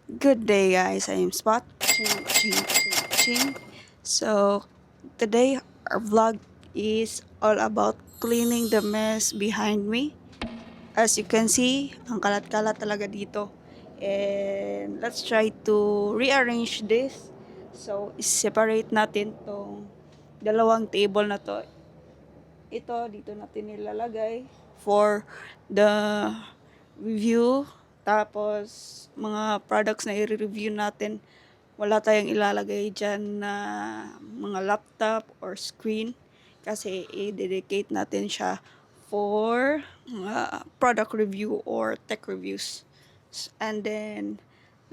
Good day, guys. I'm Spot. Ching, ching, ching, ching. So, today our vlog is all about cleaning the mess behind me. As you can see, ang kalat-kalat talaga dito. And let's try to rearrange this. So, separate natin tong dalawang table na to. Ito, dito natin nilalagay for the review. Tapos, mga products na i-review natin, wala tayong ilalagay dyan na mga laptop or screen. Kasi i-dedicate natin siya for product review or tech reviews. And then,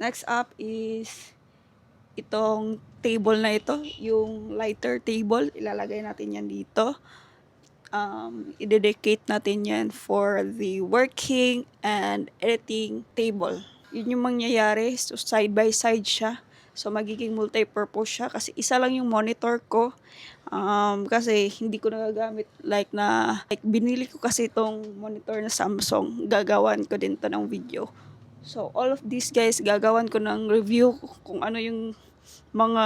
next up is itong table na ito, yung lighter table. Ilalagay natin yan dito. I-dedicate natin yan for the working and editing table. Yun yung mangyayari. So, side by side siya. So, magiging multi-purpose siya kasi isa lang yung monitor ko. Kasi hindi ko nagagamit like binili ko kasi itong monitor na Samsung. Gagawan ko din to ng video. So, all of these guys, gagawan ko ng review kung ano yung mga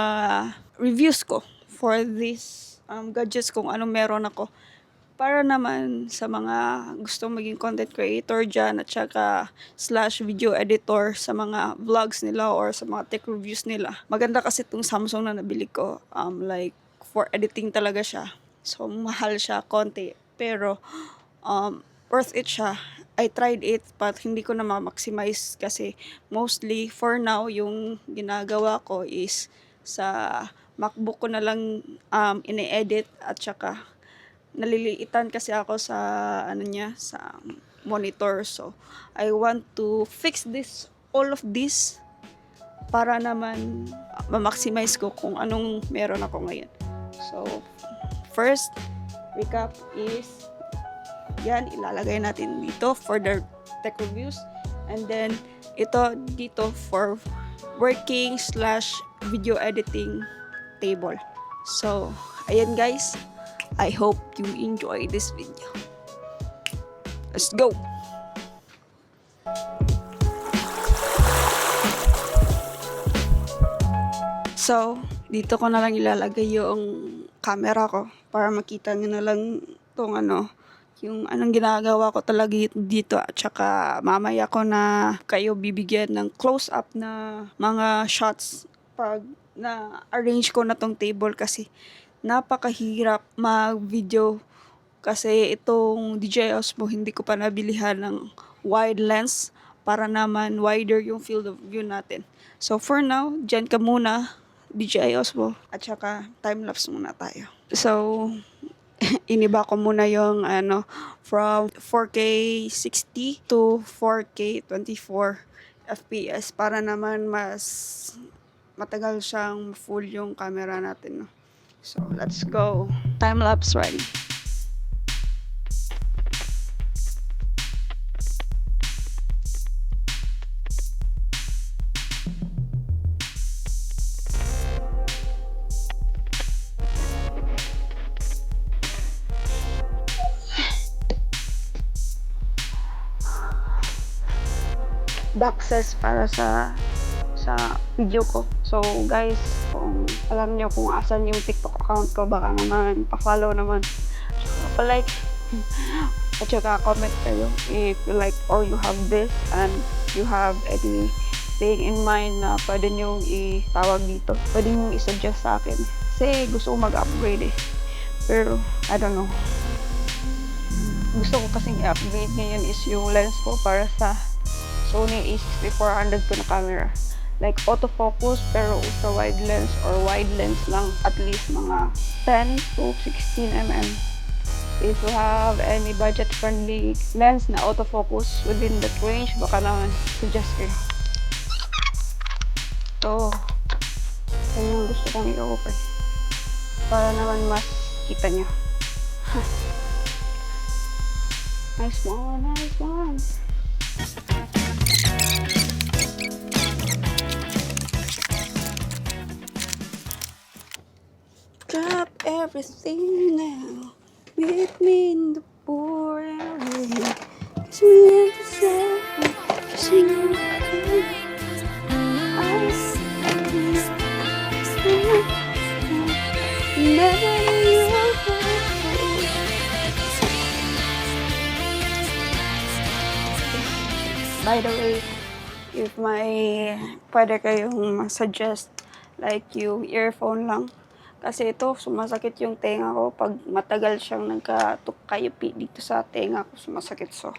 reviews ko for this gadgets, kung ano meron ako. Para naman sa mga gustong maging content creator dyan at saka / video editor sa mga vlogs nila or sa mga tech reviews nila. Maganda kasi itong Samsung na nabili ko. Like for editing talaga siya. So mahal siya konti. Pero worth it siya. I tried it but hindi ko na ma-maximize kasi mostly for now yung ginagawa ko is sa MacBook ko na lang ine-edit at saka naliliitan kasi ako sa sa monitor. So I want to fix all of this para naman ma-maximize ko kung anong meron ako ngayon. So first recap is yan, ilalagay natin dito for the tech reviews, and then ito dito for working / video editing table. So ayan guys, I hope you enjoy this video. Let's go! So, dito ko na lang ilalagay yung camera ko para makita nyo na lang itong yung anong ginagawa ko talaga dito, at saka mamaya ko na kayo bibigyan ng close-up na mga shots pag na-arrange ko na tong table kasi napakahirap mag-video kasi itong DJI Osmo hindi ko pa nabilihan ng wide lens para naman wider yung field of view natin. So for now, dyan ka muna DJI Osmo at saka time-lapse muna tayo. So iniba ko muna yung from 4K 60 to 4K 24 FPS para naman mas matagal siyang full yung camera natin, no? So, let's go. Time lapse ready. Access para sa video ko. So guys, kung alam niyo kung asan yung TikTok account ko, baka naman pa-follow naman, pa-like at saka comment kayo if you like or you have this and you have anything in mind na pwede nyo itawag dito, pwede nyo i-suggest sa akin kasi gusto ko mag-upgrade pero I don't know, gusto ko kasing i-upgrade ngayon is yung lens ko para sa Sony a6400 ko na camera. Like autofocus pero ultra wide lens or wide lens lang, at least mga 10 to 16 mm. If you have any budget friendly lens na autofocus within that range, baka naman suggest kayo. So, yun yung gusto kong i-offer para naman mas kita nyo. Nice one, nice one. Drop everything now, meet me in the pouring rain. Kiss me in the sun, kiss me in the rain. by the way, if pwede kayong suggest like yung earphone lang. Kasi ito, sumasakit yung tenga ko pag matagal siyang nagkatukayupi dito sa tenga ko, sumasakit. So,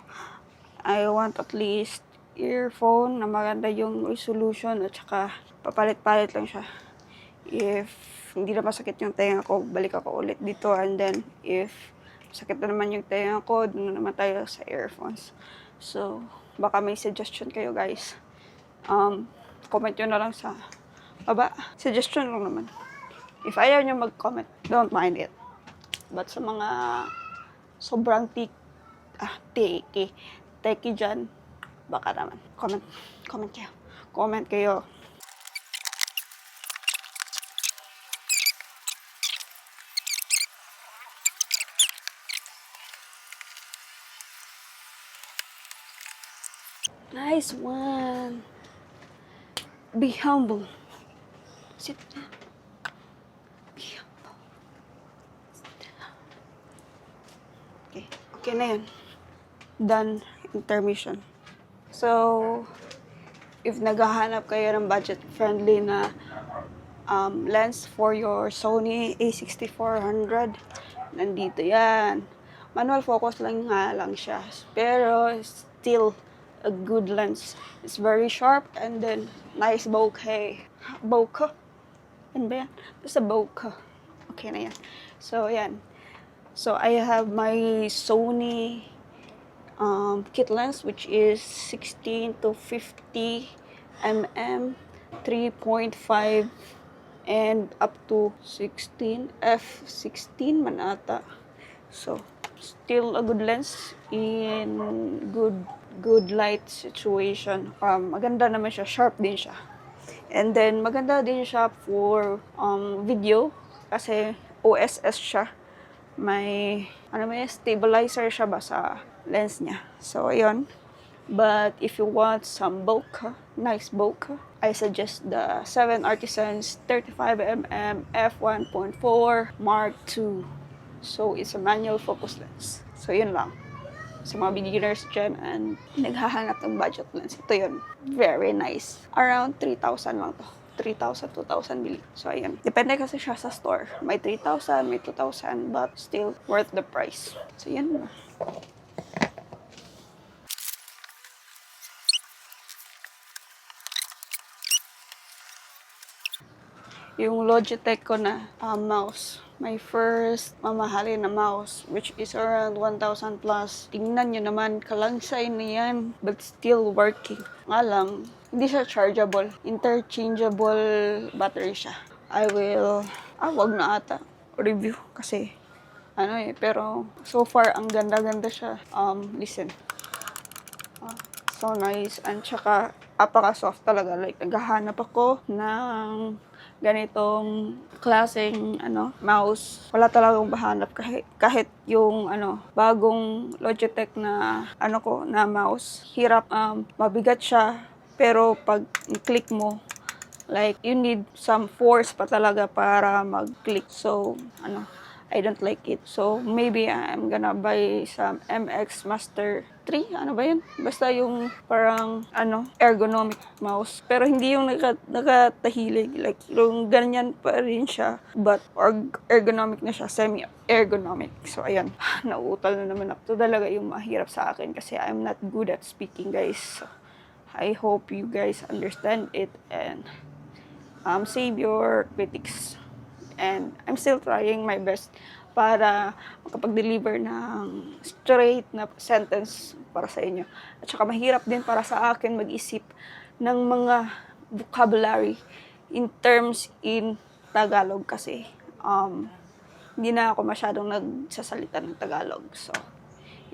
I want at least earphone na maganda yung resolution at saka papalit-palit lang siya. If hindi na masakit yung tenga ko, balik ako ulit dito. And then, if sakit na naman yung tenga ko, doon na naman tayo sa earphones. So, baka may suggestion kayo guys. Comment nyo na lang sa baba. Suggestion lang naman. If ayaw nyo mag-comment, don't mind it. But sa mga sobrang teki dyan, baka naman. Comment kayo. Comment kayo. Nice one. Be humble. Sit down. Be humble. Sit down. Okay na yan. Done. Intermission. So, if naghahanap kayo ng budget-friendly na lens for your Sony a6400, nandito yan. Manual focus lang siya. Pero, still a good lens. It's very sharp and then nice bokeh. Bokeh? Ano ba yan? Basta bokeh. Okay na yan. So, yan. So, I have my Sony kit lens, which is 16 to 50 mm, 3.5 and up to 16 f16 man ata. So still a good lens in good light situation. Maganda naman siya, sharp din siya. And then maganda din siya for video kasi OSS siya. May stabilizer siya ba sa lens niya. So, ayun. But if you want some bokeh, nice bokeh, I suggest the 7 Artisans 35mm f1.4 Mark II. So, it's a manual focus lens. So, yun lang. Sa mga beginners dyan and naghahanap ng budget lens, ito yun. Very nice. Around 3,000 lang to. 3,000, 2,000 bili. So, ayun. Depende kasi siya sa store. May 3,000, may 2,000, but still worth the price. So, yun. Yung Logitech ko na mouse. My first mamahalin na mouse, which is around 1,000 plus. Tingnan nyo naman, kalangsay na yan, but still working. Nga lang, hindi siya chargeable. Interchangeable battery siya. I will, wag na ata, review kasi, pero so far, ang ganda-ganda siya. Listen. So nice. And tsaka, apaka-soft talaga. Like, naghahanap ako ng ganitong klaseng mouse. Wala talagang mahanap kahit yung bagong Logitech na na mouse. Hirap, mabigat siya, pero pag i-click mo, like you need some force pa talaga para mag-click. So I don't like it. So maybe I'm gonna buy some MX Master 3. Ano ba yun? Basta yung parang ergonomic mouse. Pero hindi yung nakatahilig. Like yung ganyan pa rin siya. But ergonomic na siya. Semi-ergonomic. So ayan. Nauutal na naman ako. Ito talaga yung mahirap sa akin kasi I'm not good at speaking, guys. So, I hope you guys understand it and save your critics. And I'm still trying my best para makapag-deliver ng straight na sentence para sa inyo. At saka mahirap din para sa akin mag-isip ng mga vocabulary in terms in Tagalog kasi hindi na ako masyadong nagsasalita ng Tagalog. So,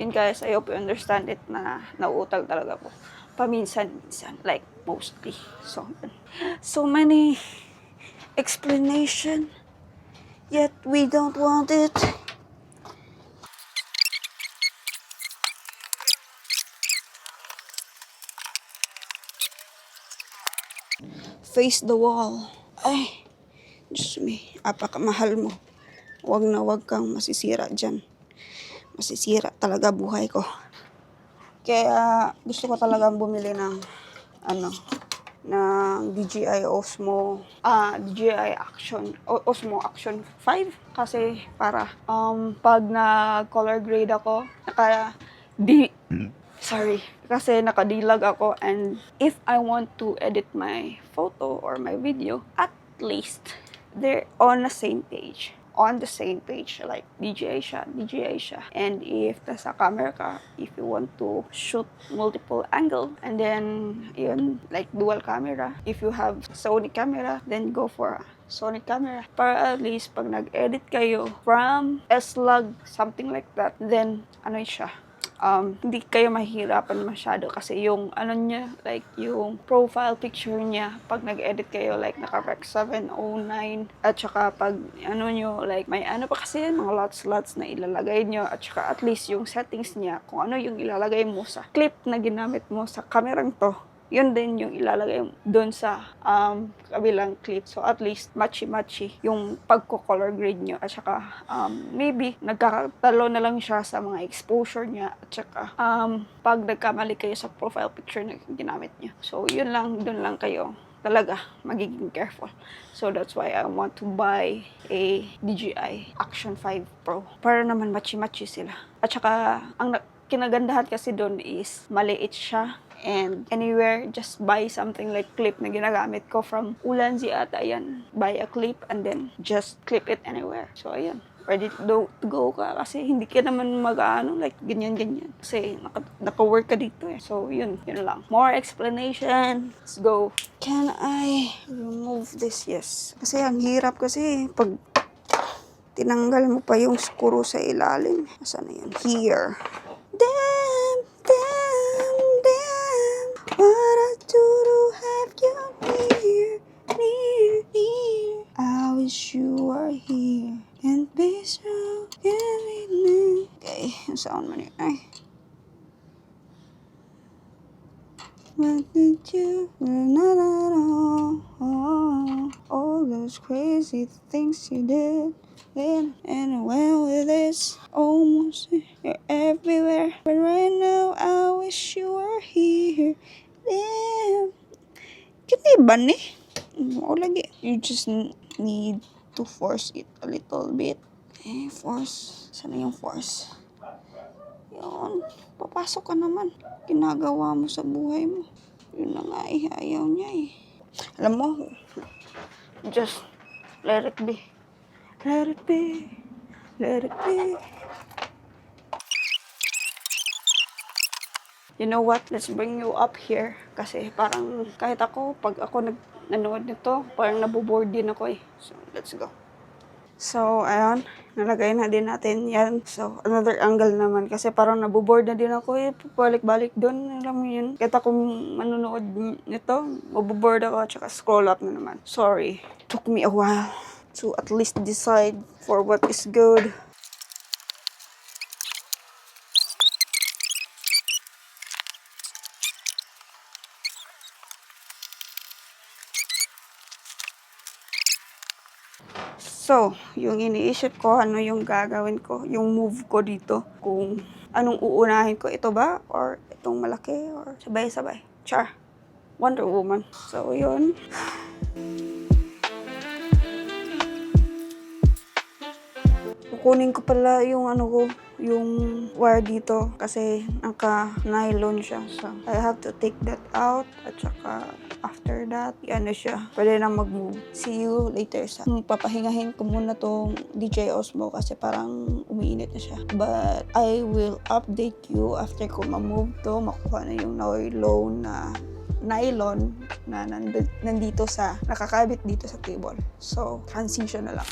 yun guys, I hope you understand it na nauutal talaga po. Paminsan-minsan, like mostly. So many explanation. Yet we don't want it. Face the wall. Ay, Diyos me, apakamahal mo. Wag kang masisira dyan. Masisira talaga buhay ko. Kaya gusto ko talagang bumili ng ng DJI Osmo Action 5 kasi para pag na-color grade ako, nakadilag ako, and if I want to edit my photo or my video, at least they're on the same page. Like DJI siya. And if nasa camera ka, if you want to shoot multiple angle, and then yun, like dual camera, if you have Sony camera, then go for a Sony camera. Para at least pag nag-edit kayo from S-Log, something like that, then siya, hindi kayo mahirapan masyado kasi yung niya, like yung profile picture niya, pag nag-edit kayo like naka-rec 709, at saka pag nyo, like may pa kasi mga lots na ilalagay nyo, at saka at least yung settings niya, kung ano yung ilalagay mo sa clip na ginamit mo sa kamerang to, yun din yung ilalagay doon sa kabilang clip. So at least matchy yung pagko-color grade nyo, at saka maybe nagkakatalo na lang siya sa mga exposure niya, at saka pag nagkamali kayo sa profile picture na ginamit nyo. So yun lang, doon lang kayo talaga magiging careful. So that's why I want to buy a DJI Action 5 Pro para naman matchy sila. At saka ang kinagandahan kasi doon is maliit siya, and anywhere, just buy something like clip na ginagamit ko from Ulanzi ata yan. Buy a clip and then just clip it anywhere. So ayan, ready to go ka kasi hindi ka naman like ganyan. Kasi naka-work ka dito eh. So yun lang. More explanation. Let's go. Can I remove this? Yes. Kasi ang hirap kasi pag tinanggal mo pa yung screw sa ilalim. Asan na yun? Here. Damn. What I do to have you near. I wish you were here and be strong. Okay, yung sound mo niya. Ay. What did you? Not at all those crazy things you did. And well with this, almost you're everywhere. But right now, I wish you were here. Damn. Kiniba ni. Lagi. You just need to force it a little bit. Force. Sana yung force? Yun. Papasok ka naman. Ginagawa mo sa buhay mo. Yun na nga eh. Ayaw niya eh. Alam mo, just let it be. Let it be. You know what? Let's bring you up here. Kasi parang kahit ako, pag ako nanood nito, parang naboboard din ako eh. So, let's go. So, ayun. Nalagay na din natin yan. So, another angle naman. Kasi parang naboboard na din ako eh. Balik-balik doon. Alam mo yun. Kahit ako manonood nito, maboboard ako at saka scroll up na naman. Sorry. Took me a while to at least decide for what is good. So, yung iniisip ko, ano yung gagawin ko, yung move ko dito, kung anong uunahin ko, ito ba, or itong malaki, or sabay-sabay. Char. Wonder Woman. So, yun. Kukunin ko pala yung yung wire dito kasi naka-nylon siya. So, I have to take that out at saka after that, siya. Pwede na mag-move. See you later sa papahingahin ko muna tong DJI Osmo kasi parang umiinit na siya. But I will update you after ko ma-move to, makuha na yung nylon na nandito nakakabit dito sa table. So, transition na lang.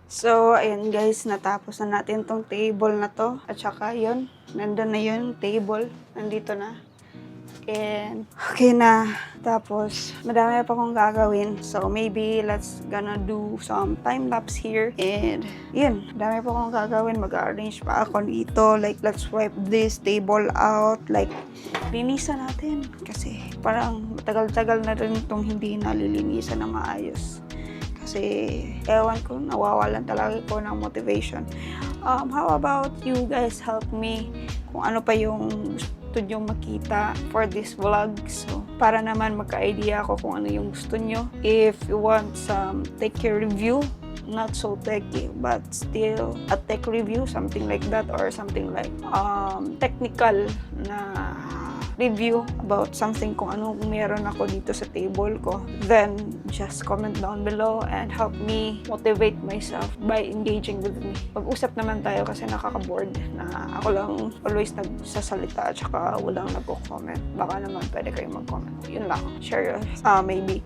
So, ayan guys, natapos na natin tong table na to. At saka yun, nandun na yun, table. Nandito na. And, okay na. Tapos, madami pa akong gagawin. So, maybe let's gonna do some time-lapse here. And, yun, madami pa akong gagawin. Mag-arrange pa ako dito. Like, let's wipe this table out. Like, linisan natin. Kasi, parang matagal-tagal na rin itong hindi nalilinisan na maayos. Kasi, ewan ko, nawawalan talaga ko ng motivation. How about you guys help me kung ano pa yung gusto nyo makita for this vlog. So, para naman magka-idea ako kung ano yung gusto nyo. If you want some techie review, not so techy but still a tech review, something like that, or something like technical na review about something kung anong meron ako dito sa table ko, then just comment down below and help me motivate myself by engaging with me. Pag-usap naman tayo kasi nakaka-bored na ako lang always nagsasalita at saka walang nagko-comment. Baka naman pwede kayong mag-comment. Yun lang. Share your,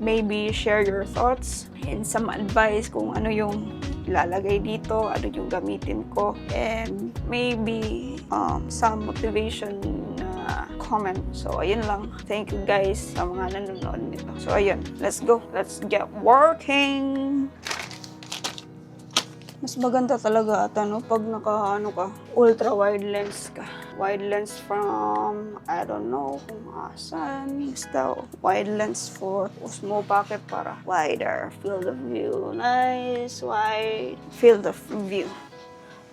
maybe share your thoughts and some advice kung ano yung ilalagay dito, ano yung gamitin ko, and maybe some motivation na comment. So, ayun lang. Thank you guys sa mga nanonood nito. So, ayun. Let's go. Let's get working! Mas maganda talaga ata, no? Pag ultra wide lens ka. Wide lens from, I don't know kung asan. Basta wide lens for Osmo Pocket para wider field of view. Nice, wide field of view.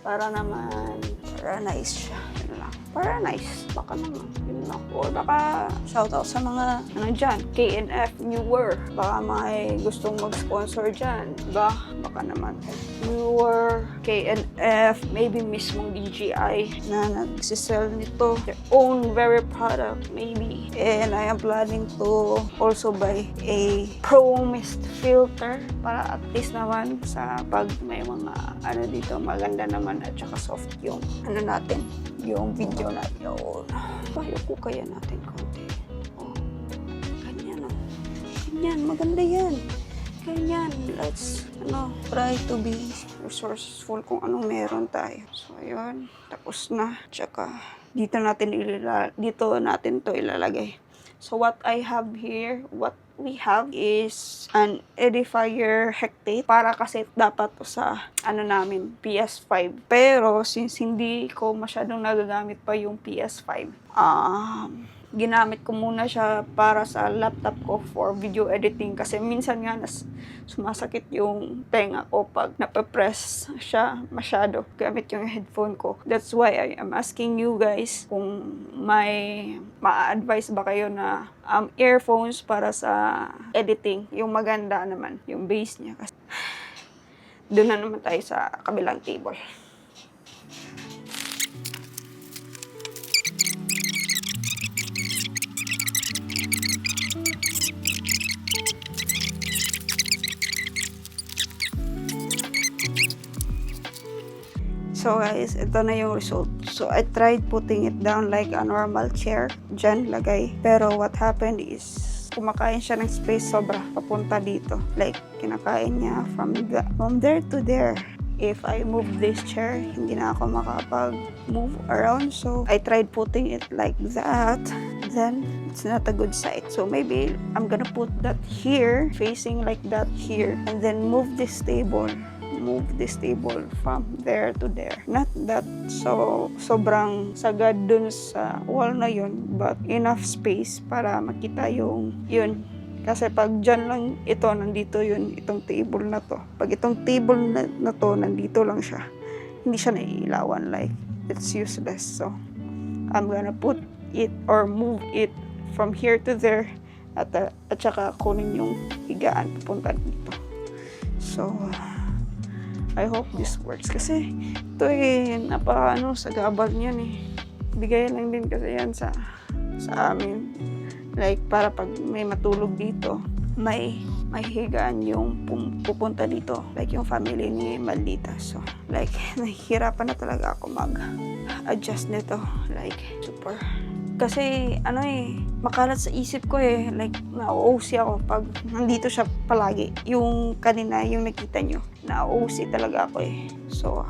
Para naman, para nice siya. Yun lang. Para nice. Baka naman. Yun lang. Or baka shoutout sa mga, dyan, KNF Newer. Baka may gustong mag-sponsor dyan. Diba? Baka naman. Newer, KNF, maybe mismong DJI na nagsisell nito. Their own very product, maybe. And I am planning to also buy a Pro Mist filter para at least naman sa pag may mga dito, maganda naman at saka soft yung natin, yung video natin. Yun. Payo ko kaya natin konti. Oh. Ganyan, oh. Ganyan, maganda yan. Ganyan, let's try to be resourceful kung anong meron tayo. So, ayun. Tapos na. Tsaka, dito natin to ilalagay. So, what we have is an edifier Hectate para kasi dapat to sa namin, PS5. Pero since hindi ko masyadong nagagamit pa yung PS5, ginamit ko muna siya para sa laptop ko for video editing kasi minsan nga sumasakit yung tenga ko pag napapress siya masyado gamit yung headphone ko. That's why I am asking you guys kung may ma-advise ba kayo na earphones para sa editing. Yung maganda naman, yung bass niya. Kasi doon na naman tayo sa kabilang table. So guys, ito na yung result. So I tried putting it down like a normal chair. Diyan, lagay. Pero what happened is, kumakain siya ng space sobra papunta dito. Like, kinakain niya from there to there. If I move this chair, hindi na ako makapag-move around. So I tried putting it like that. Then, it's not a good sight. So maybe I'm gonna put that here, facing like that here. And then move this table from there to there. Not that so sobrang sagad dun sa wall na yun, but enough space para makita yung yun. Kasi pag dyan lang ito, nandito yun, itong table na to. Pag itong table na to, nandito lang siya. Hindi siya naiilawan, like, it's useless. So, I'm gonna put it or move it from here to there at saka kunin yung higaan papunta dito. So, I hope this works kasi ito sa gabal niyan Bigay lang din kasi yan sa amin. Like, para pag may matulog dito, may higaan yung pupunta dito. Like, yung family ni Maldita. So, like, nahihirapan na talaga ako mag-adjust nito. Like, super. Kasi, makalat sa isip ko like, na-OC ako pag nandito siya palagi. Yung kanina, yung nakita nyo, na-OC talaga ako So,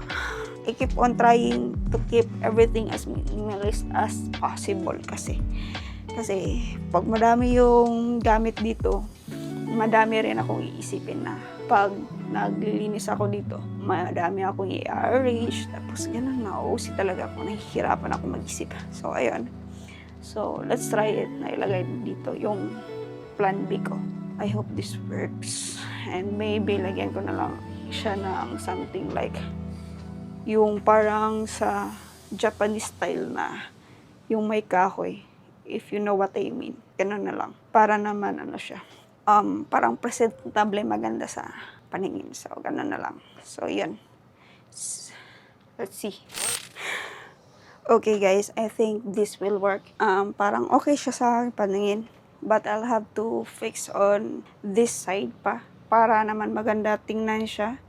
I keep on trying to keep everything as minimalist as possible kasi pag madami yung gamit dito, madami rin akong iisipin na pag naglilinis ako dito, madami akong i-arrange, tapos ganun, na-OC talaga ako, nahihirapan ako mag-isip. So, ayun. So, let's try it na ilagay dito yung plan B ko. I hope this works. And maybe, lagyan ko na lang siya ng something like yung parang sa Japanese style na yung may kahoy. If you know what I mean. Ganun na lang. Para naman ano siya. Parang presentable, maganda sa paningin. So, ganun na lang. So, yun. Let's see. Okay guys, I think this will work. Parang okay siya sa paningin. But I'll have to fix on this side pa. Para naman maganda tingnan siya.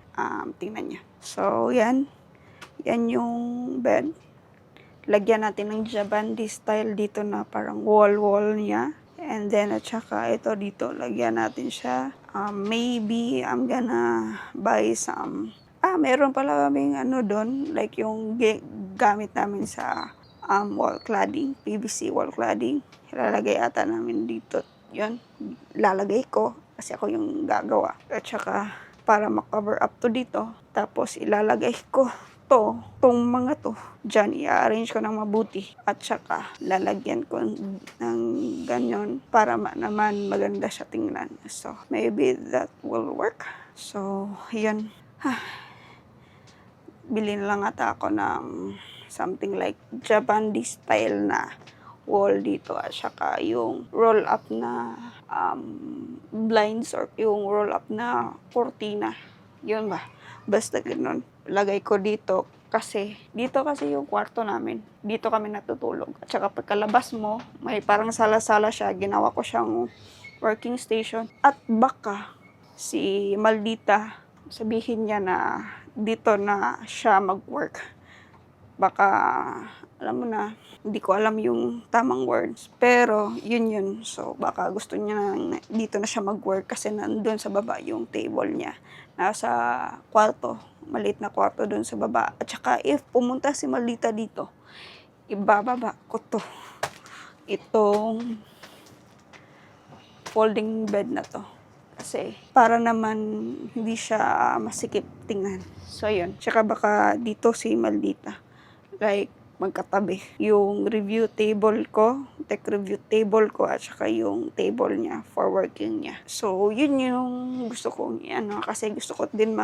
Tingnan niya. So, yan. Yan yung bed. Lagyan natin ng Jabandi style dito na parang wall niya. And then, at saka ito dito, lagyan natin siya. Maybe I'm gonna buy some... meron pala kaming ano doon, like yung gamit namin sa wall cladding, PVC wall cladding. Ilalagay ata namin dito. Yun, lalagay ko kasi ako yung gagawa. At saka, para makover up to dito, tapos ilalagay ko tong mga to, dyan, i-arrange ko ng mabuti. At saka, lalagyan ko ng ganyan para naman maganda siya tingnan. So, maybe that will work. So, yun. Bili na lang ata ako ng something like Jabandi style na wall dito. At saka yung roll up na blinds or yung roll up na cortina. Yun ba? Basta ganun. Lagay ko dito kasi yung kwarto namin. Dito kami natutulog. At saka pagkalabas mo, may parang sala-sala siya. Ginawa ko siyang working station. At baka si Maldita, sabihin niya na dito na siya mag-work. Baka, alam mo na, hindi ko alam yung tamang words. Pero, yun. So, baka gusto niya na dito na siya mag-work kasi nandun sa baba yung table niya. Nasa kwarto. Maliit na kwarto dun sa baba. At saka, if pumunta si Maldita dito, ibababa ko to. Itong folding bed na to. Kasi, para naman hindi siya masikip tingnan. So, yun. Tsaka baka dito si Maldita. Like, magkatabi. Yung review table ko, tech review table ko, at saka yung table niya for working niya. So, yun yung gusto kong kasi gusto ko din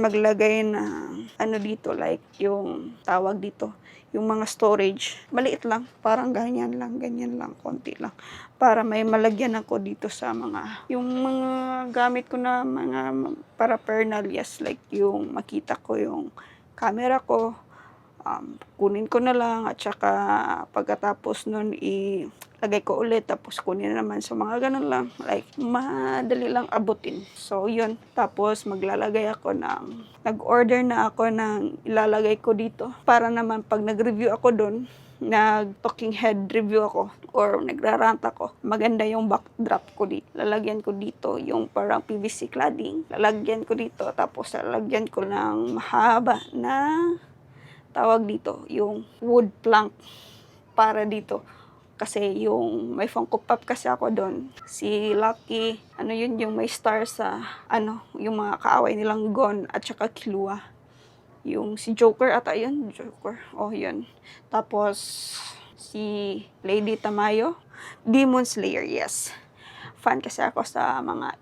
maglagay ng dito, like yung tawag dito, yung mga storage. Maliit lang, parang ganyan lang, konti lang. Para may malagyan ako dito sa yung mga gamit ko na mga paraphernalias, like yung makita ko yung camera ko, kunin ko na lang at saka pagkatapos nun ilagay ko ulit tapos kunin na naman. So mga ganun lang, like madali lang abutin. So yun, tapos maglalagay ako nag-order na ako ng ilalagay ko dito para naman pag nag-review ako dun, nag-talking head review ako or nagrarant ako, maganda yung backdrop ko dito. Lalagyan ko dito yung parang PVC cladding, lalagyan ko dito, tapos lalagyan ko ng mahaba na tawag dito, yung wood plank para dito. Kasi yung may Funko Pop kasi ako doon. Si Lucky, yung may star sa, yung mga kaaway nilang Gon at saka Killua. Yung si Joker ata yun, Joker. Oh, yun. Tapos, si Lady Tamayo, Demon Slayer, yes. Fan kasi ako sa mga,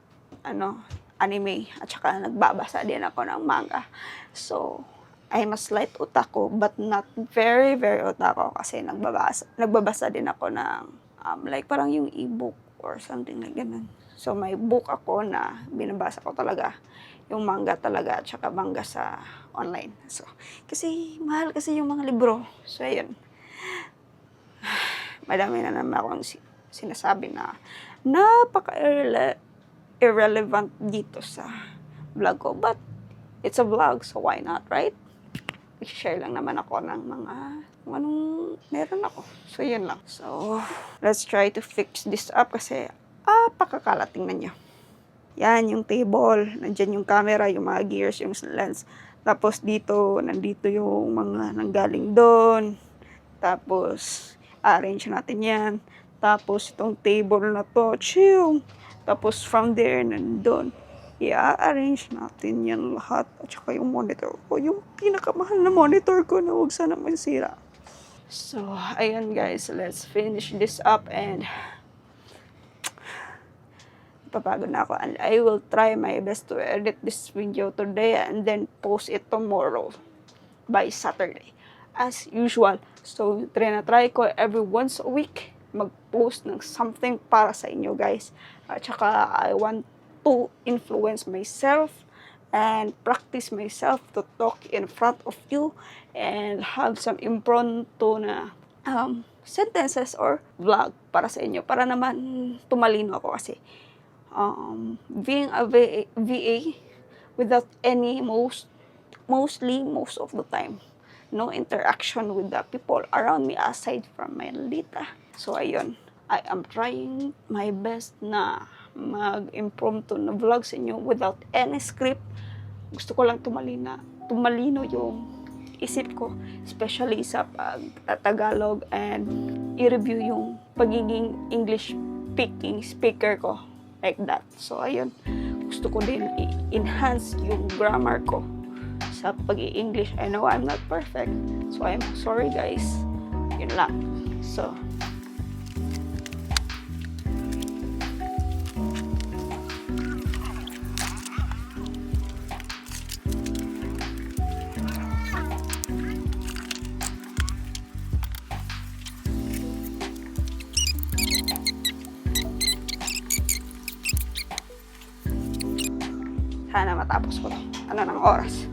anime. At saka nagbabasa din ako ng manga. So, I'm a slight otaku, but not very, very otaku kasi nagbabasa din ako ng, like parang yung e-book or something like ganun. So, may book ako na binabasa ko talaga. Yung manga talaga, at saka manga sa online. So, kasi mahal kasi yung mga libro. So, ayun. Madami na naman akong sinasabi na napaka-irrelevant dito sa vlog ko. But, it's a vlog, so why not, right? I-share lang naman ako ng mga anong meron ako. So, yun lang. So, let's try to fix this up kasi pakakalating na niya. Yan, yung table. Nandyan yung camera, yung mga gears, yung lens. Tapos nandito yung mga nanggaling doon. Tapos, arrange natin yan. Tapos, itong table na to, chill. Tapos, from there, nandun. I-arrange natin yan lahat. At saka yung monitor ko. Yung pinakamahal na monitor ko na huwag sana masira. So, ayun guys. Let's finish this up and papagod na ako. And I will try my best to edit this video today and then post it tomorrow by Saturday. as usual. So, try ko every once a week mag-post ng something para sa inyo guys. At saka, I want to influence myself and practice myself to talk in front of you and have some impromptu na sentences or vlog para sa inyo. Para naman tumalino ako kasi being a VA without any most of the time no interaction with the people around me aside from my Lita. So ayun, I am trying my best na mag-impromptu na vlog sa inyo without any script. Gusto ko lang tumalino yung isip ko, especially sa pag-Tagalog and i-review yung pagiging English speaker ko, like that. So ayun, gusto ko din i-enhance yung grammar ko sa pag-i-English. I know I'm not perfect, so I'm sorry guys. Yun lang. So, sana matapos ko to. Ano ng oras?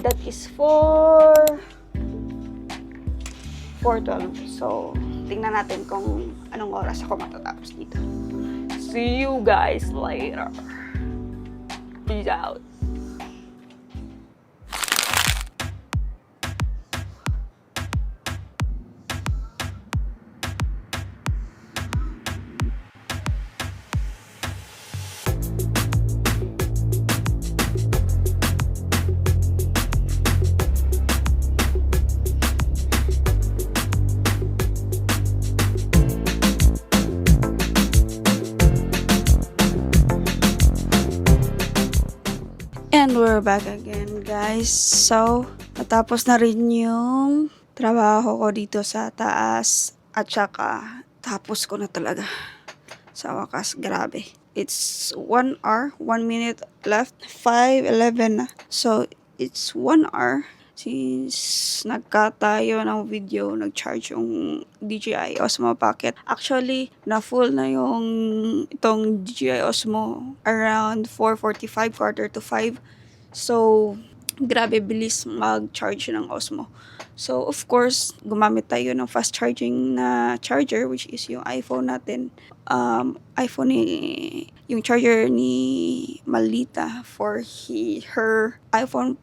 That is 4:12. So, tingnan natin kung anong oras ako matatapos dito. See you guys later. Peace out. And we're back again guys. So, natapos na rin yung trabaho ko dito sa taas. At saka, tapos ko na talaga. Sa wakas, grabe. It's 1 hour, 1 minute left. 5:11 na. So, it's 1 hour since nagka tayo ng video, nag-charge yung DJI Osmo Pocket. Actually, na-full na yung itong DJI Osmo around 4:45, 4:45. So, grabe bilis mag-charge ng Osmo. So, of course, gumamit tayo ng fast charging na charger, which is yung iPhone natin. Yung charger ni Malita for her iPhone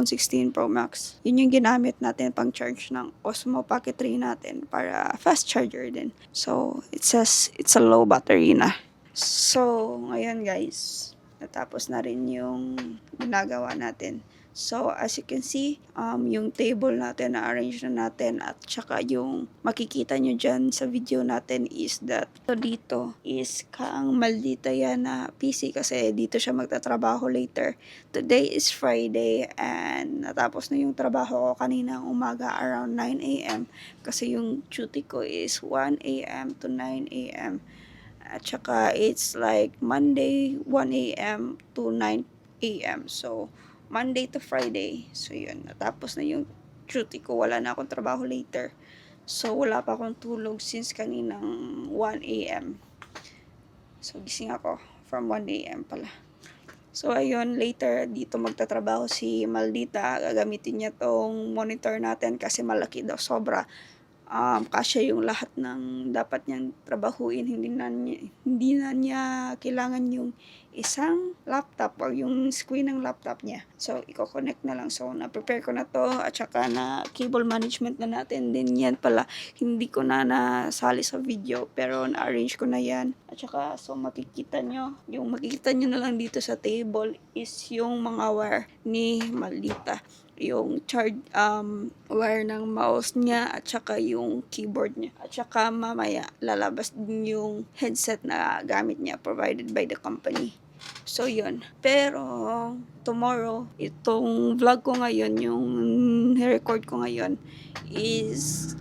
16 Pro Max. Yun yung ginamit natin pang charge ng Osmo Pocket 3 natin para fast charger din. So, it says it's a low battery na. So, ngayon guys, natapos na rin yung ginagawa natin. So, as you can see, yung table natin, na-arrange na natin, at saka yung makikita nyo dyan sa video natin is that dito is Kang Maldita yan na PC kasi dito siya magtatrabaho later. Today is Friday and natapos na yung trabaho ko kaninang umaga around 9 a.m. kasi yung duty ko is 1 a.m. to 9 a.m. At saka it's like Monday 1 a.m. to 9 a.m. So, Monday to Friday. So, yun. Natapos na yung duty ko. Wala na akong trabaho later. So, wala pa akong tulog since kaninang 1 a.m. So, gising ako from 1 a.m. pala. So, ayun. Later, dito magtatrabaho si Maldita. Gagamitin niya tong monitor natin kasi malaki daw. Sobra. Kasya yung lahat ng dapat niyang trabahuin. Hindi na niya kailangan yung isang laptop or yung screen ng laptop niya. So, i-connect na lang. So, na-prepare ko na to at saka na cable management na natin. Then, yan pala, hindi ko na nasali sa video pero na-arrange ko na yan. At saka, so makikita nyo na lang dito sa table is yung mga wire ni Maldita. Yung wire ng mouse niya at saka yung keyboard niya. At saka mamaya lalabas din yung headset na gamit niya provided by the company. So, yun. Pero, tomorrow, itong vlog ko ngayon, yung record ko ngayon, is,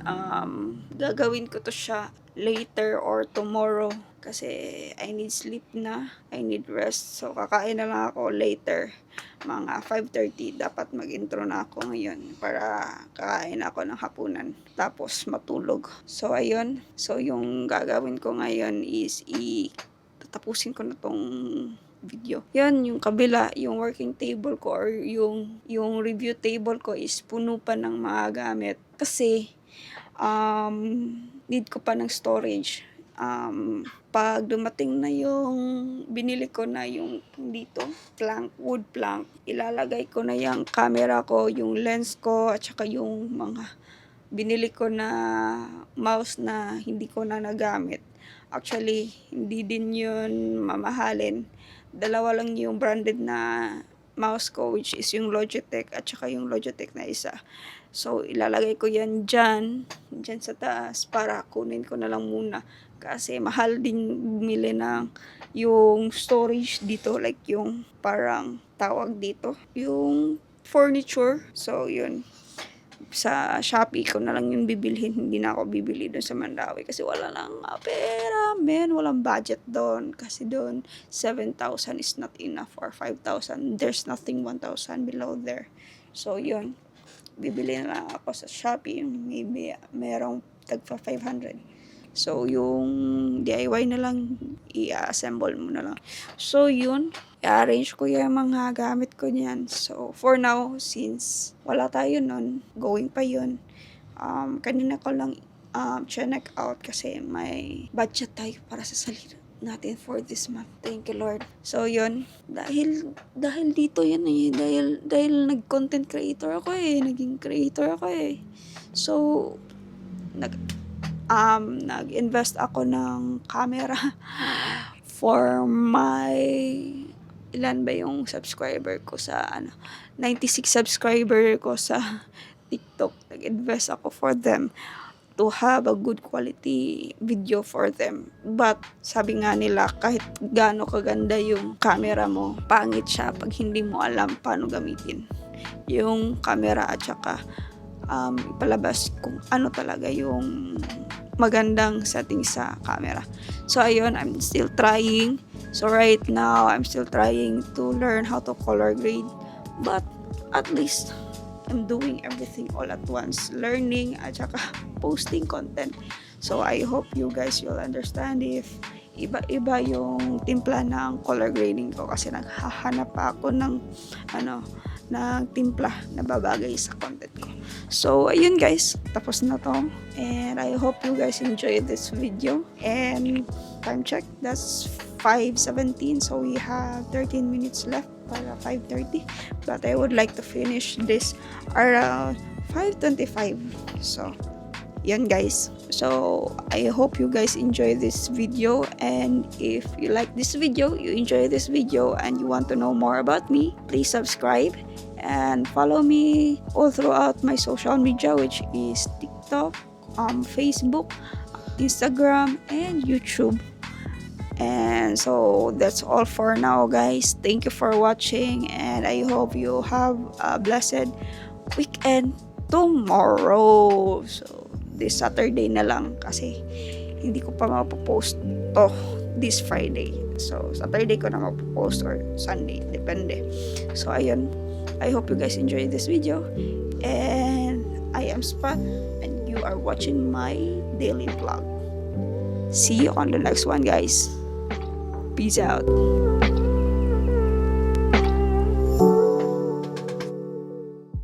gagawin ko to siya later or tomorrow. Kasi, I need sleep na. I need rest. So, kakain na lang ako later. Mga 5:30, dapat mag-intro na ako ngayon para kakain ako ng hapunan. Tapos, matulog. So, ayun. So, yung gagawin ko ngayon is tatapusin ko na tong video. Yan, yung kabila, yung working table ko or yung review table ko is puno pa ng mga gamit. Kasi, need ko pa ng storage. Pag dumating na yung binili ko na yung dito, wood plank, ilalagay ko na yung camera ko, yung lens ko, at saka yung mga binili ko na mouse na hindi ko na nagamit. Actually, hindi din yun mamahalin. Dalawa lang yung branded na mouse ko, which is yung Logitech at saka yung Logitech na isa. So, ilalagay ko yan dyan sa taas para kunin ko na lang muna. Kasi mahal din bumili ng yung storage dito, like yung parang tawag dito, yung furniture. So, yun. Sa Shopee ko na lang yung bibilhin, hindi na ako bibili doon sa Mandawi kasi wala lang pera, walang budget doon kasi doon 7,000 is not enough or 5,000, there's nothing 1,000 below there. So yun, bibili na lang ako sa Shopee, maybe merong tagpa 500. So yung DIY na lang, i-assemble mo na lang. So yun, i-arrange ko yung mga gamit ko niyan. So for now, since wala tayo nun, going pa yun, kanina ko lang check out kasi may budget tayo para sa salita natin for this month. Thank you, Lord. So yun, dahil dito yan eh, dahil nag-content creator ako eh, naging creator ako eh. So nag-invest ako ng camera for my ilan ba yung subscriber ko sa 96 subscriber ko sa TikTok. Nag-invest ako for them to have a good quality video for them. But sabi nga nila, kahit gaano kaganda yung camera mo, pangit siya pag hindi mo alam paano gamitin yung camera at saka ipalabas kung ano talaga yung magandang setting sa camera. So ayun, I'm still trying. So right now, I'm still trying to learn how to color grade. But at least, I'm doing everything all at once. Learning at saka posting content. So I hope you guys will understand if iba-iba yung timpla ng color grading ko kasi naghahanap pa ako ng timpla na babagay sa content ko. So, ayun guys, tapos na to. And I hope you guys enjoyed this video. And time check, that's 5:17. So, we have 13 minutes left para 5:30. But I would like to finish this around 5:25. So, yun guys. So, I hope you guys enjoy this video. And if you like this video, you enjoy this video, and you want to know more about me, please subscribe and follow me all throughout my social media, which is TikTok, Facebook, Instagram, and YouTube. And so that's all for now, guys. Thank you for watching, and I hope you have a blessed weekend tomorrow. So this Saturday na lang kasi hindi ko pa mapopost to this Friday. So Saturday ko na mapopost or Sunday, depende. So ayun, I hope you guys enjoy this video, and I am Spot, and you are watching my daily vlog. See you on the next one, guys. Peace out.